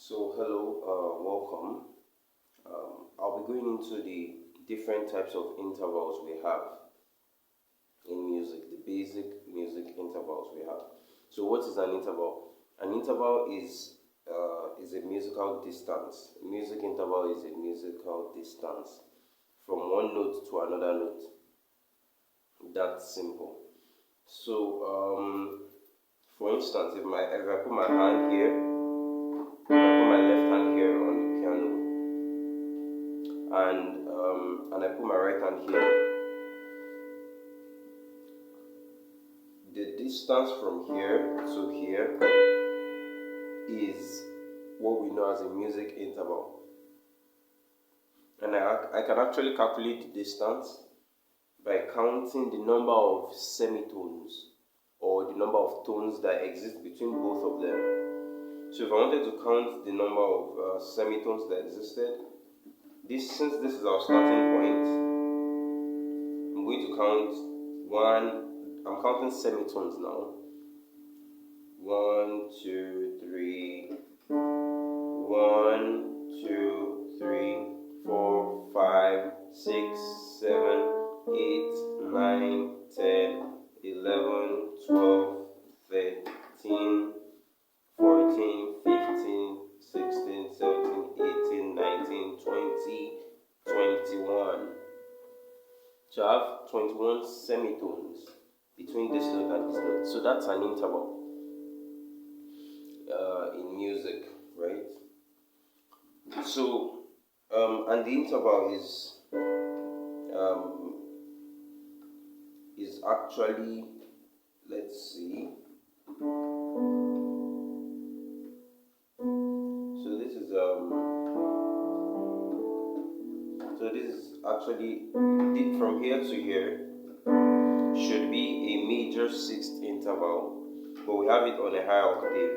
So hello, welcome. I'll be going into the different types of intervals we have in music, the basic music intervals we have. So what is an interval? An interval is a musical distance. A music interval is a musical distance from one note to another note. That's simple. So for instance, if I put my hand here, if I put my left hand here on the piano, and I put my right hand here, the distance from here to here is what we know as a music interval. And I can actually calculate the distance by counting the number of semitones or the number of tones that exist between both of them. So if I wanted to count the number of semitones that existed, since this is our starting point, I'm going to count I'm counting semitones now. 1, 2, 3, 1, 2, 3, 4, 5, 6, 7, 8, 9, 10, 11, 12, 13, 14, 15, 16, 17, 18, 19, 20, 21. So I have 21 semitones between this note and this note. So that's an interval in music, right? So, and the interval is actually, let's see. So this is actually from here to here should be a major sixth interval, but we have it on a higher octave.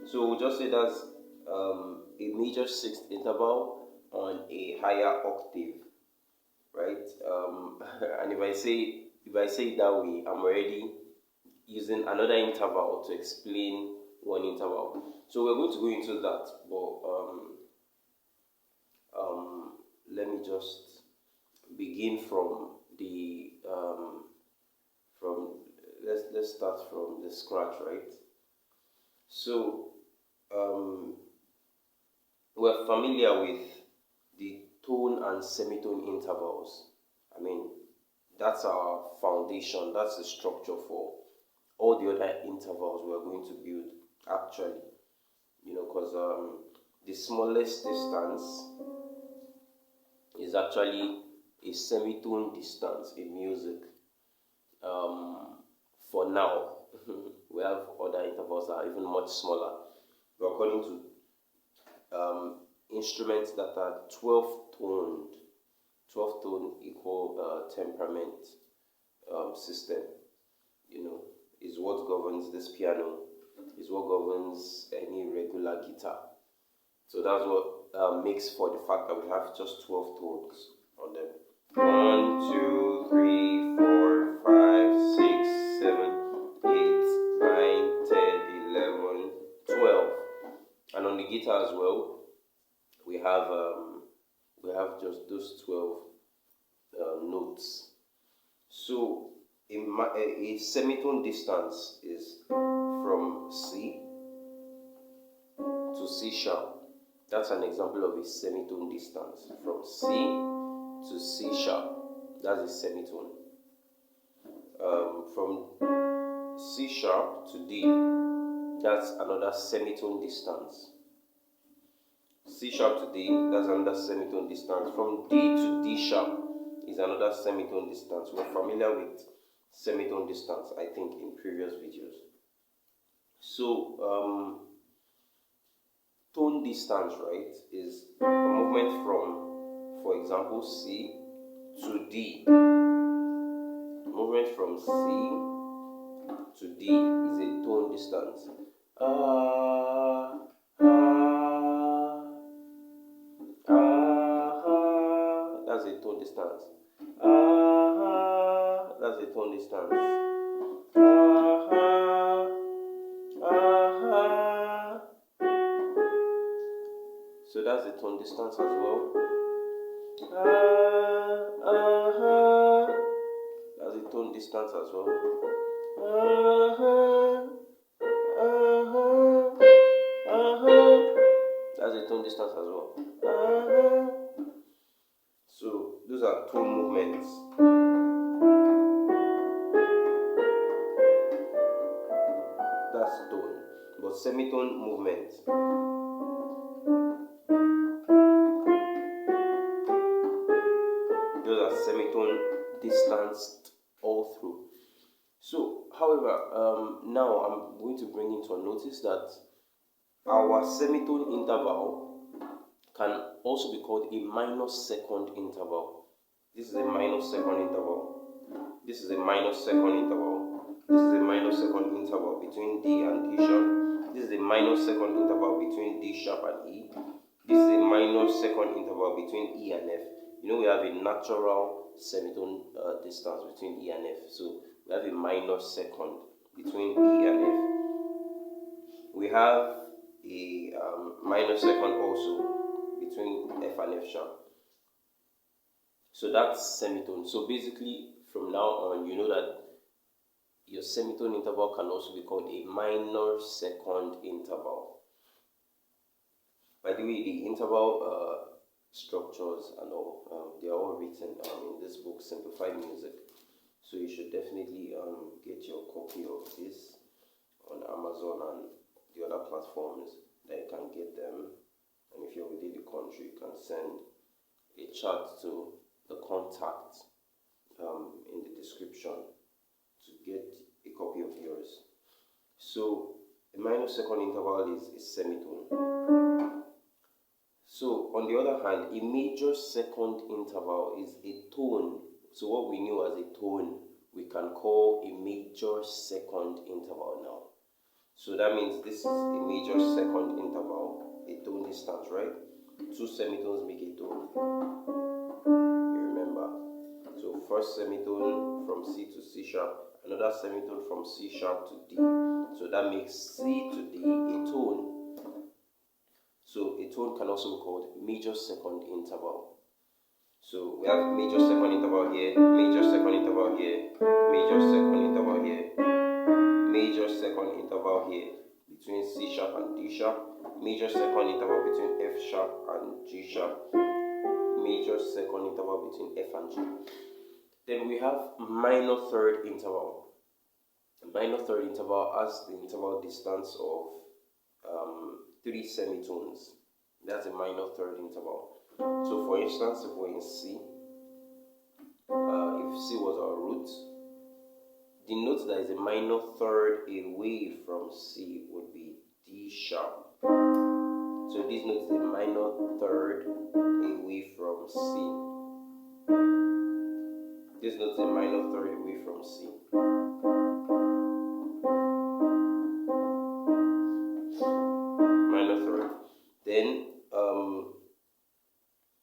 So we'll just say that's a major sixth interval on a higher octave, right? And if I say it that way, I'm already using another interval to explain one interval. So we're going to go into that, but let me just begin from the let's start from the scratch, right? So we're familiar with the tone and semitone intervals. I mean, that's our foundation, that's the structure for all the other intervals we're going to build, actually. Because the smallest distance is actually a semitone distance in music. For now, we have other intervals that are even much smaller. But according to instruments that are 12 tone equal temperament system, is what governs this piano, is what governs any regular guitar. So that's what makes for the fact that we have just 12 tones on them. 1, 2, 3, 4, 5, 6, 7, 8, 9, 10, 11, 12. And on the guitar as well, we have just those 12 notes. So a semitone distance is from C to C sharp. That's an example of a semitone distance. From C to C sharp, that's a semitone. From C sharp to D, that's another semitone distance. C sharp to D, that's another semitone distance. From D to D sharp is another semitone distance. We're familiar with semitone distance, I think, in previous videos. So, tone distance, right, is a movement from, for example, C to D. Movement from C to D is a tone distance. That's a tone distance. That's a tone distance. that's the tone distance as well. That's the tone distance as well. That's the tone distance as well. So those are tone movements. That's tone. But semitone movement. Those are semitone distanced all through. So, however, now I'm going to bring into a notice that our semitone interval can also be called a minor second interval. This is a minor second interval. This is a minor second interval. This is a minor second interval between D and D sharp. This is a minor second interval between D sharp and E. This is a minor second interval between E and F. You know, we have a natural semitone distance between E and F. So we have a minor second between E and F. We have a minor second also between F and F sharp. So that's semitone. So basically, from now on, you know that your semitone interval can also be called a minor second interval. By the way, the interval structures and all, they are all written in this book, Simplified Music. So you should definitely get your copy of this on Amazon and the other platforms that you can get them. And if you're within the country, you can send a chat to the contact in the description to get a copy of yours. So a minor second interval is a semitone. So on the other hand, a major second interval is a tone. So what we knew as a tone, we can call a major second interval now. So that means this is a major second interval, a tone distance, right? Two semitones make a tone. You remember? So first semitone from C to C sharp, another semitone from C sharp to D. So that makes C to D a tone. So a tone can also be called major second interval. So we have major second interval here, major second interval here, major second interval here, major second interval here between C sharp and D sharp, major second interval between F sharp and G sharp, major second interval between F and G. Then we have minor third interval. Minor third interval has the interval distance of 3 semitones. That's a minor third interval. So for instance, if we're in C, if C was our root, the note that is a minor third away from C would be D sharp. So this note is a minor third away from C. This note is a minor third away from C. Minor third. Then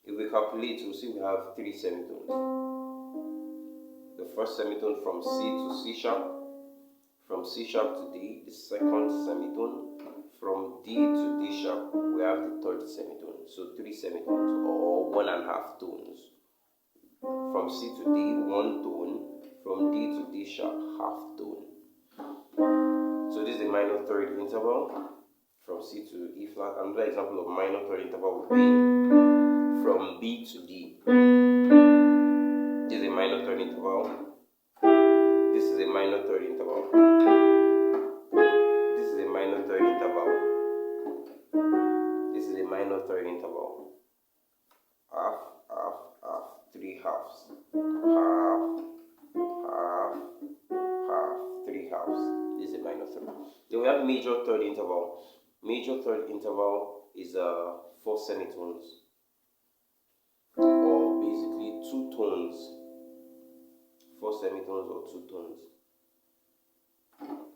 if we calculate, we'll see we have 3 semitones. The first semitone from C to C sharp, from C sharp to D, the second semitone, from D to D sharp, we have the third semitone. So 3 semitones, or 1.5 tones. From C to D, 1 tone. From D to D sharp, half tone. So this is a minor third interval. From C to E flat. Another example of minor third interval would be from B to D. This is a minor third interval. This is a minor third interval. This is a minor third interval. This is a minor third interval. Half, half, half, 3 halves. Half, half, half, 3 halves. This is a minor third. Then we have major third interval. Major third interval is 4 semitones, or basically 2 tones. 4 semitones or 2 tones.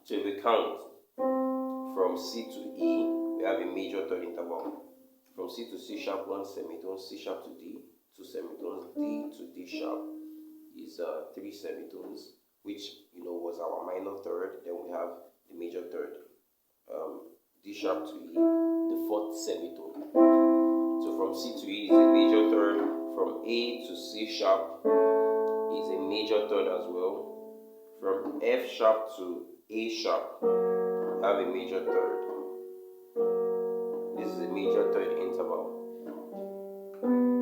So if we count from C to E, we have a major third interval. From C to C sharp, 1 semitone. C sharp to D, 2 semitones. D to D sharp is 3 semitones, which was our minor third. Then we have the major third. D sharp to E, the 4th semitone. So from C to E is a major third. From A to C sharp is a major third as well. From F sharp to A sharp, have a major third. This is a major third interval.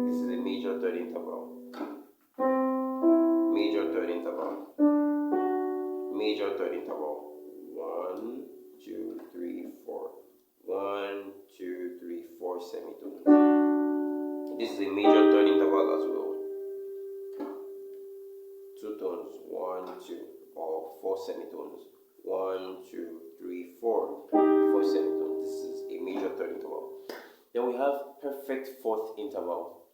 This is a major third interval. Major third interval. Major third interval. 1, 2, 3, 4. 1, 2, 3, 4 semitones. This is a major third interval as well. 2 tones. 1, 2, or 4 semitones. 1, 2, 3, 4. 4 semitones. This is a major third interval. Then we have perfect fourth interval.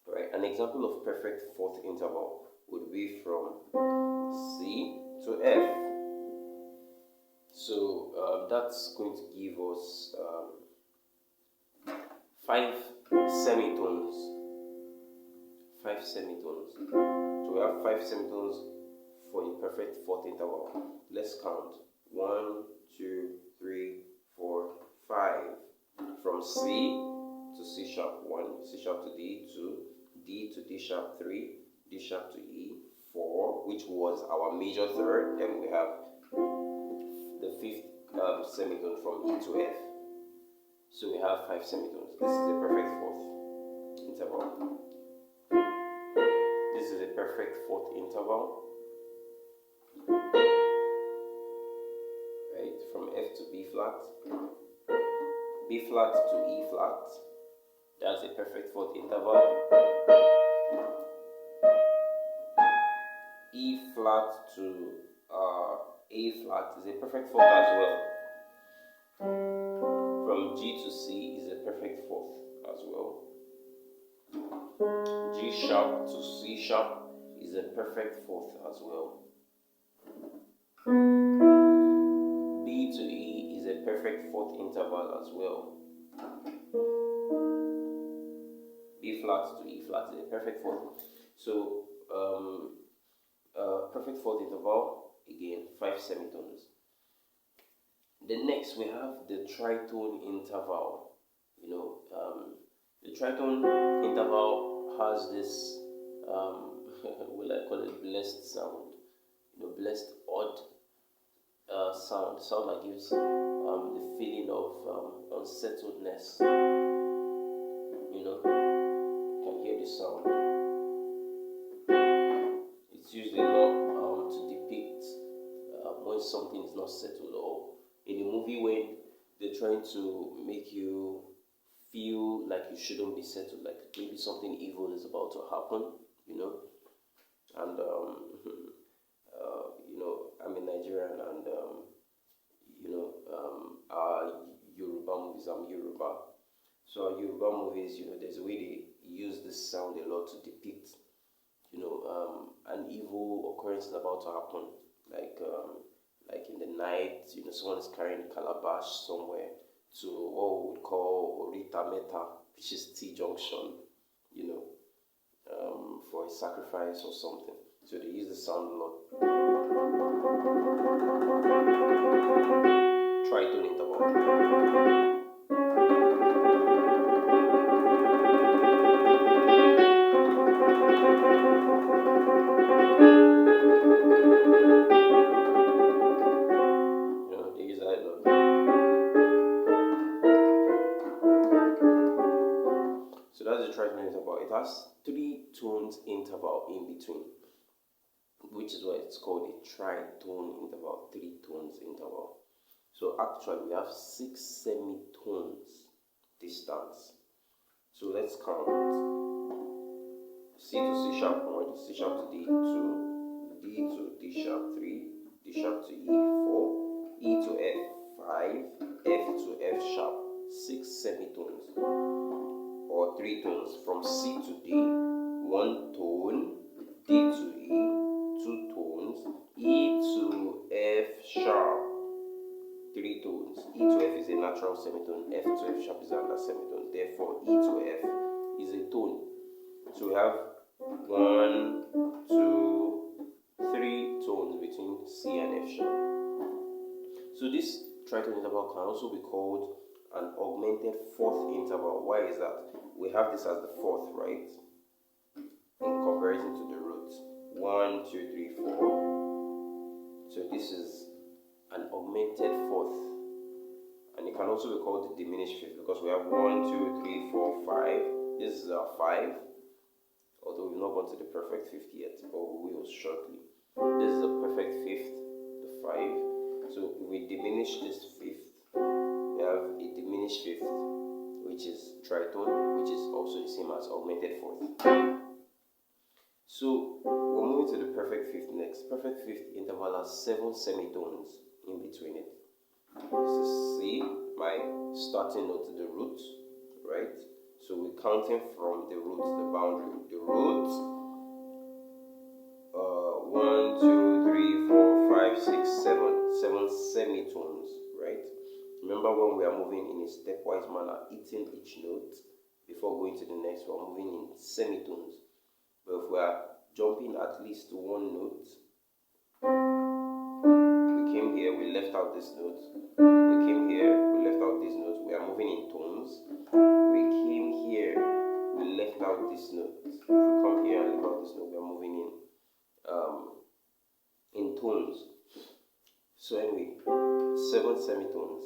Right? An example of perfect fourth interval would be from C to F. So that's going to give us 5 semitones. 5 semitones. So we have 5 semitones for a perfect fourth interval. Let's count. 1, 2, 3, 4, 5. From C to C sharp 1, C sharp to D 2, D to D sharp 3, D sharp to E 4, which was our major third. Then we have the fifth semitone from E to F. So we have 5 semitones. This is a perfect fourth interval. This is a perfect fourth interval. Right, from F to B flat. B flat to E flat. That's a perfect fourth interval. E flat to A flat is a perfect fourth as well. From G to C is a perfect fourth as well. G sharp to C sharp is a perfect fourth as well. B to E is a perfect fourth interval as well. B flat to E flat is a perfect fourth. So perfect fourth interval, again 5 semitones. Then next we have the tritone interval. You know, the tritone interval has this what I call it, blessed sound. You know, blessed odd sound that gives the feeling of unsettledness. You know, you can hear the sound. It's usually not to depict when something is not settled, or in a movie when they're trying to make you feel like you shouldn't be settled, like maybe something evil is about to happen, you know. And you know, I'm a Nigerian, and you know, our Yoruba movies, I'm Yoruba. So our Yoruba movies, you know, there's a way they use this sound a lot to depict, you know, an evil occurrence is about to happen, like in the night, you know, someone is carrying a calabash somewhere to what we would call Orita Meta, which is T junction, you know, for a sacrifice or something. So they use the sound a lot. Tritone interval. So that's the tritone interval. It has 3 tones interval in between, which is why it's called a tritone interval, 3 tones interval. So actually we have 6 semitones distance. So let's count. C to C sharp 1, C sharp to D 2, D to D sharp 3, D sharp to E 4, E to F 5, F to F sharp 6 semitones, or 3 tones. From C to D 1 tone, D to E 2 tones, E to F sharp 3 tones. E to F is a natural semitone, F to F sharp is another semitone. Therefore, E to F is a tone. So we have 1, 2, 3 tones between C and F sharp. So this tritone interval can also be called an augmented fourth interval. Why is that? We have this as the fourth, right? In comparison to the root. 1, 2, 3, 4. So this is an augmented fourth. And it can also be called the diminished fifth because we have 1, 2, 3, 4, 5. This is our 5. Although we've not gone to the perfect fifth yet, but we will shortly. This is the perfect fifth, the 5. So if we diminish this fifth, we have a diminished fifth, which is tritone, which is also the same as augmented fourth. So we're moving to the perfect fifth next. Perfect fifth interval has 7 semitones in between it. This is C, my starting note, the root, right? So we're counting from the root, the boundary. The root, 1, 2, 3, 4, 5, 6, 7 semitones, right? Remember when we are moving in a stepwise manner, hitting each note before going to the next, we're moving in semitones. But if we are jumping at least one note, we came here, we left out this note. We came here, we left out this note. We are moving in tones. We came here, we left out this note. If we come here and leave out this note, we are moving in tones. So anyway, 7 semitones,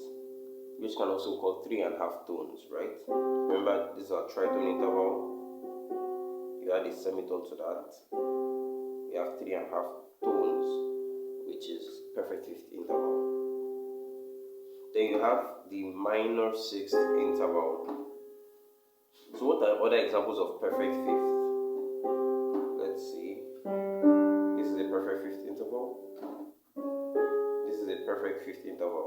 which can also be called 3.5 tones, right? Remember, this is our tritone interval. You add a semitone to that. We have 3.5 tones, which is perfect fifth interval. Then you have the minor sixth interval. So what are other examples of perfect fifth? Let's see. This is a perfect fifth interval. This is a perfect fifth interval.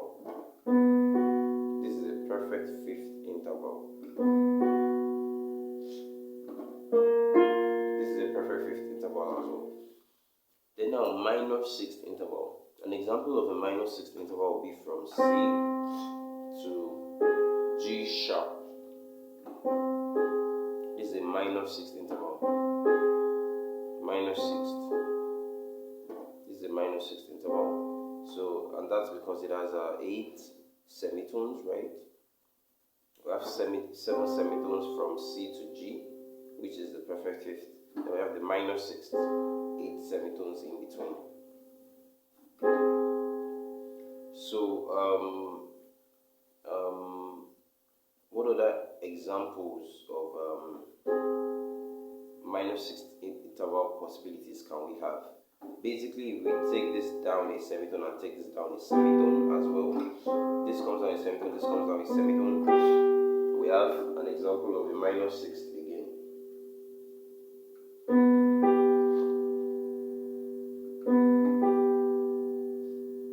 This is a perfect fifth interval. This is a perfect fifth interval as well. Then now minor sixth interval. An example of a minor sixth interval will be from C to G sharp. This is a minor sixth interval. Minor sixth. This is a minor sixth interval. So, and that's because it has 8 semitones, right? We have 7 semitones from C to G, which is the perfect fifth. Then we have the minor sixth, 8 semitones in between. So, what other examples of minor sixth interval possibilities can we have? Basically, we take this down a semitone and take this down a semitone as well. This comes down a semitone, this comes down a semitone. We have an example of a minor sixth again.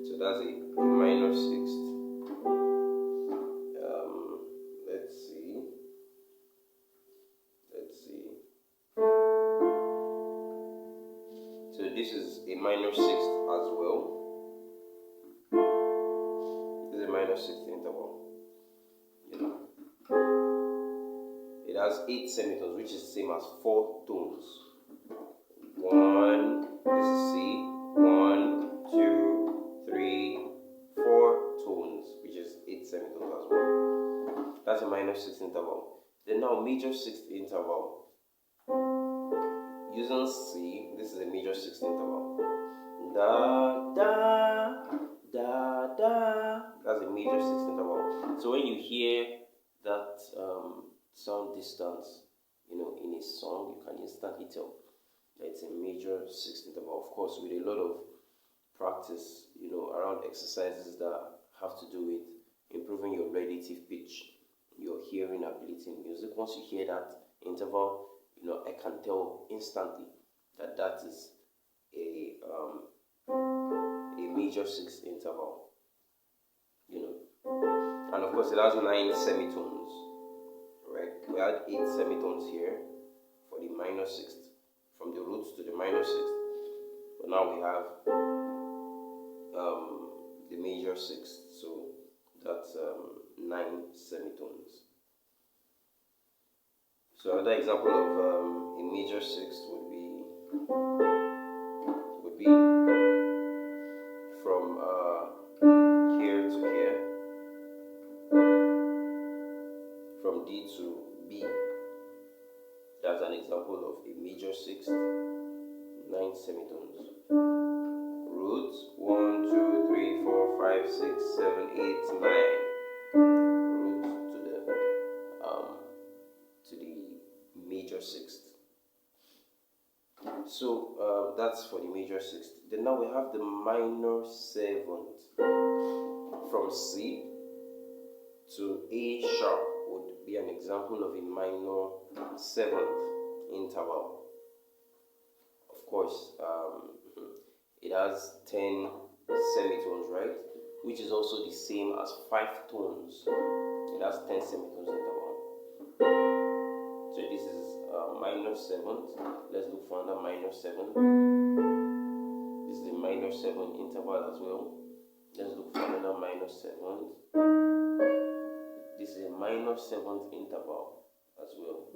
So that's a minor sixth. Let's see. So this is a minor sixth as well. This is a minor sixth interval. It has 8 semitones, which is the same as 4 tones. 1, this is C. 1, 2, 3, 4 tones, which is 8 semitones as well. That's a minor sixth interval. Then now major sixth interval. Using C, this is a major sixth interval. Da da da da. That's a major sixth interval. So when you hear that sound distance, in a song, you can instantly tell that it's a major sixth interval. Of course, with a lot of practice, around exercises that have to do with improving your relative pitch, your hearing ability in music. Once you hear that interval, I can tell instantly that that is a major sixth interval. And of course, it has 9 semitones, right? We had 8 semitones here for the minor sixth, from the roots to the minor sixth. But now we have the major sixth, so that's 9 semitones. So another example of a major sixth would be from here to here. from D to B. That's an example of a major sixth, 9 semitones. Root 1, 2, 3, 4, 5, 6, 7, 8, 9. Root to the major sixth. So that's for the major sixth. Then now we have the minor seventh. From C to A sharp would be an example of a minor seventh interval. Of course, it has 10 semitones, right? Which is also the same as 5 tones. It has 10 semitones interval. So this is minor seventh. Let's look for another minor seventh. This is a minor seventh interval as well. Let's look for another minor seventh. This is a minor seventh interval as well.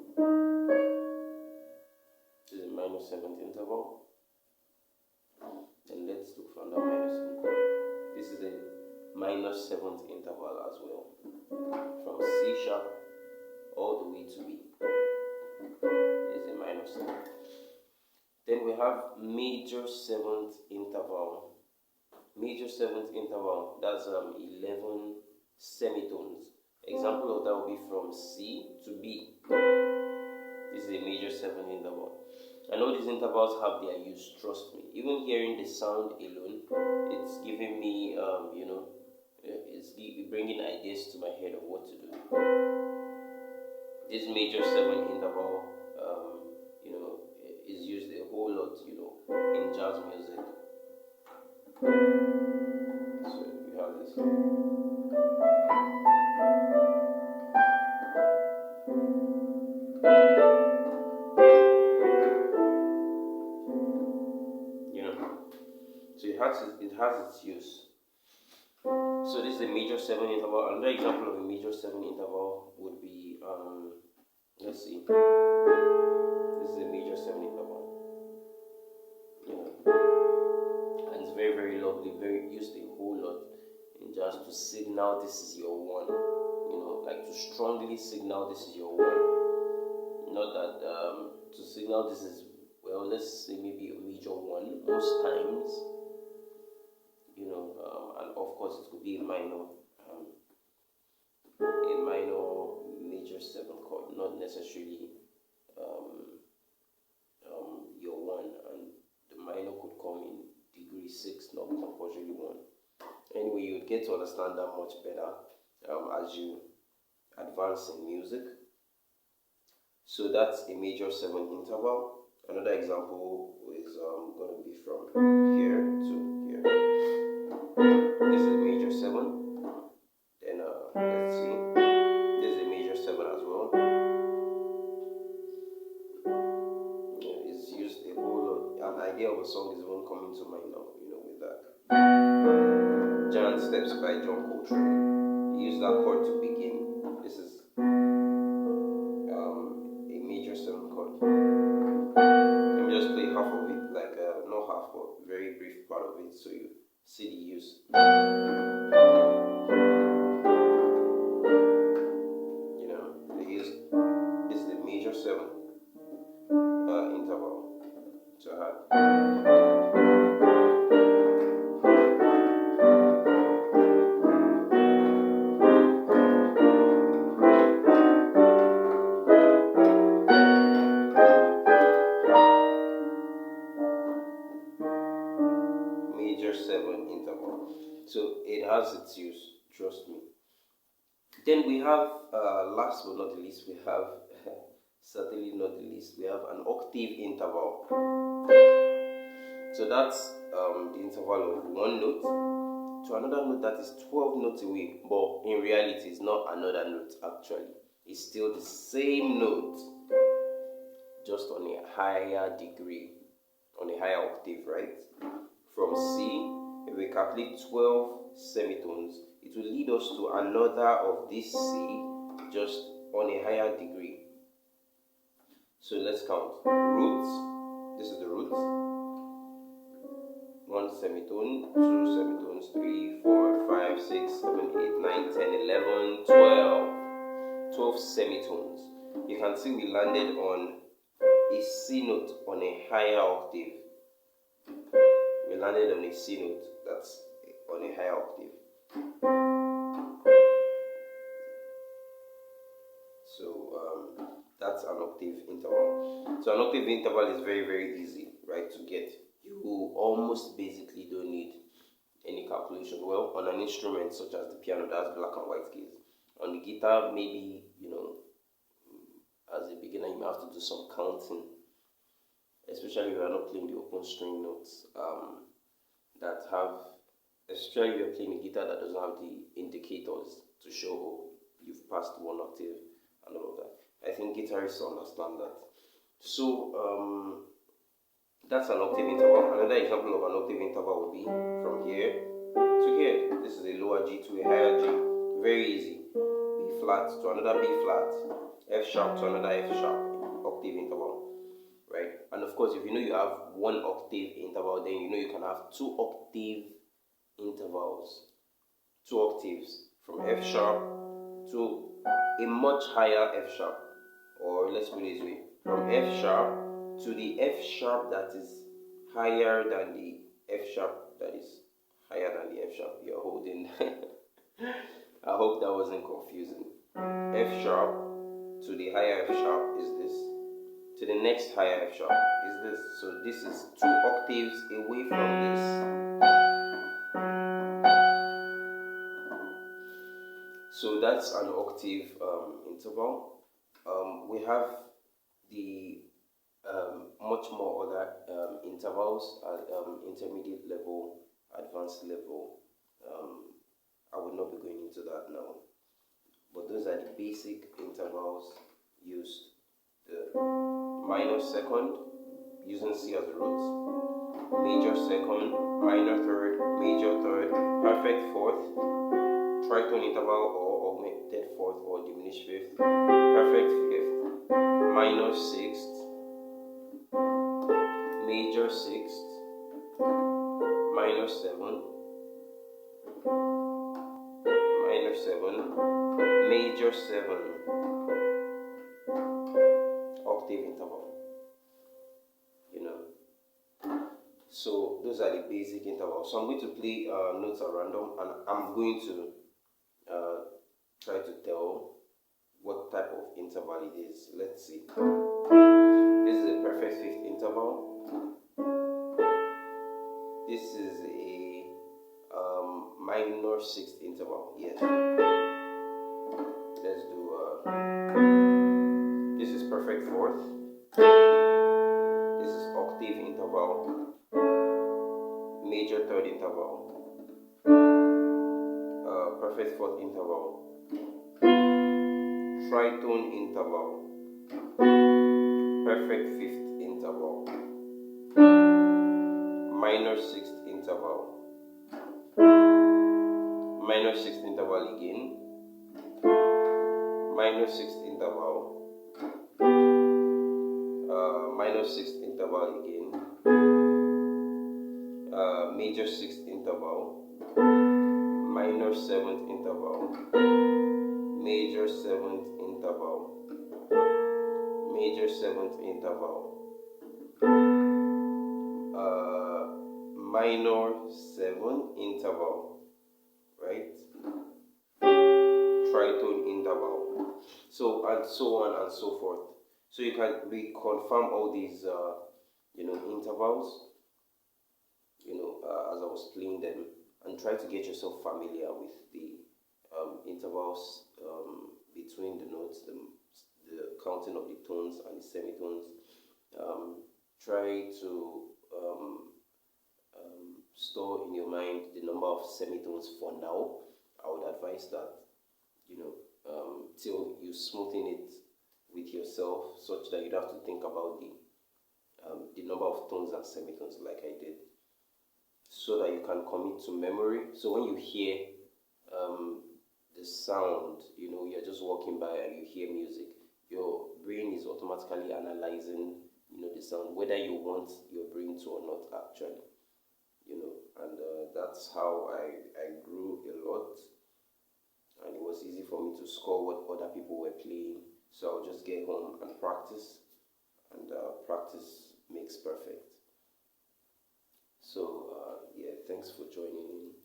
This is a minor seventh interval. And let's look for another minor seventh. This is a minor seventh interval as well. From C sharp all the way to B. Is a minor seventh. Then we have major seventh interval. Major seventh interval, that's 11 semitones. Example of that will be from C to B. This is a major seventh interval. I know these intervals have their use, trust me. Even hearing the sound alone, it's giving me, it's bringing ideas to my head of what to do. This major seventh interval, is used a whole lot, in jazz music. So you have this. So it has its use. So this is a major 7 interval. Another example of a major 7 interval would be let's see. This is a major 7 interval. And it's very, very lovely, very used a whole lot in jazz to signal this is your one. Like to strongly signal this is your one. Not that to signal this is, well, let's say maybe a major 1 most times. And of course it could be a minor major 7 chord, not necessarily your 1, and the minor could come in degree 6, not compulsorily 1. Anyway, you would get to understand that much better as you advance in music. So that's a major 7 interval. Another example is going to be from here to here. This is a major 7. Then let's see. This is a major 7 as well. It's used a whole lot. An idea of a song is even coming to mind now, with that. Giant Steps by John Coltrane. He used that chord to begin. This is a major 7 chord. Let me just play half of it, like not half, but very brief part of it, so you see the use. This is the major 7 interval. So major 7 interval. So it has its use, trust me. Then we have, last but not the least, we have, certainly not the least, we have an octave interval. So that's the interval of one note to another note that is 12 notes away, but in reality it's not another note actually. It's still the same note, just on a higher degree, on a higher octave, right? From C, if we calculate 12 semitones, it will lead us to another of this C, just on a higher degree. So let's count. Roots, this is the roots. 1 semitone, 2 semitones, 3, 4, 5, 6, 7, 8, 9, 10, 11, 12. 12 12 semitones. You can see we landed on a C note on a higher octave. We landed on a C note that's on a higher octave. So that's an octave interval. So an octave interval is very, very easy, right, to get. You almost basically don't need any calculation. Well, on an instrument such as the piano, that's black and white keys. On the guitar, maybe, as a beginner, you may have to do some counting, especially if you are not playing the open string notes that have, especially if you're playing a guitar that doesn't have the indicators to show you've passed one octave and all of that. I think guitarists understand that. So that's an octave interval. Another example of an octave interval would be from here to here. This is a lower G to a higher G. Very easy. B flat to another B flat. F sharp to another F sharp. Octave interval. Right? And of course, if you know you have one octave interval, then you know you can have two octave intervals. Two octaves from F sharp to a much higher F sharp. Or let's put it this way. From F sharp to the F sharp that is higher than the F sharp that is higher than the F sharp you're holding. I hope that wasn't confusing. F sharp to the higher F sharp is this. To the next higher F sharp is this. So this is two octaves away from this. So that's an octave interval. We have the much more other intervals at intermediate level, advanced level. I will not be going into that now, but those are the basic intervals used. The minor second, using C as the root, major second, minor third, major third, perfect fourth, tritone interval or augmented fourth or diminished fifth, perfect fifth, minor sixth, major sixth, minor seven, minor seven, major seven, octave interval. So those are the basic intervals. So I'm going to play notes at random, and I'm going to try to tell what type of interval it is. Let's see. This is a perfect fifth interval. This is a minor sixth interval. Yes. Let's do. This is perfect fourth. This is octave interval. Major third interval. Perfect fourth interval. Tritone interval. Perfect fifth interval. Minor sixth interval. Minor sixth interval again. Minor sixth interval. Minor sixth interval again. Major sixth interval. Minor seventh interval. Major seventh interval. Major seventh interval. Minor seven interval. Right? Tritone interval. So and so on and so forth. So you can reconfirm all these intervals, as I was playing them, and try to get yourself familiar with the intervals between the notes, the counting of the tones and the semitones. Try to store in your mind the number of semitones for now. I would advise that, till you smoothen it with yourself, such that you don't have to think about the number of tones and semitones like I did, so that you can commit to memory. So when you hear the sound, you're just walking by and you hear music, your brain is automatically analyzing, the sound, whether you want your brain to or not, actually, and that's how I grew a lot, and it was easy for me to score what other people people were playing. So I'll just get home and practice, and practice makes perfect. So yeah, thanks for joining in.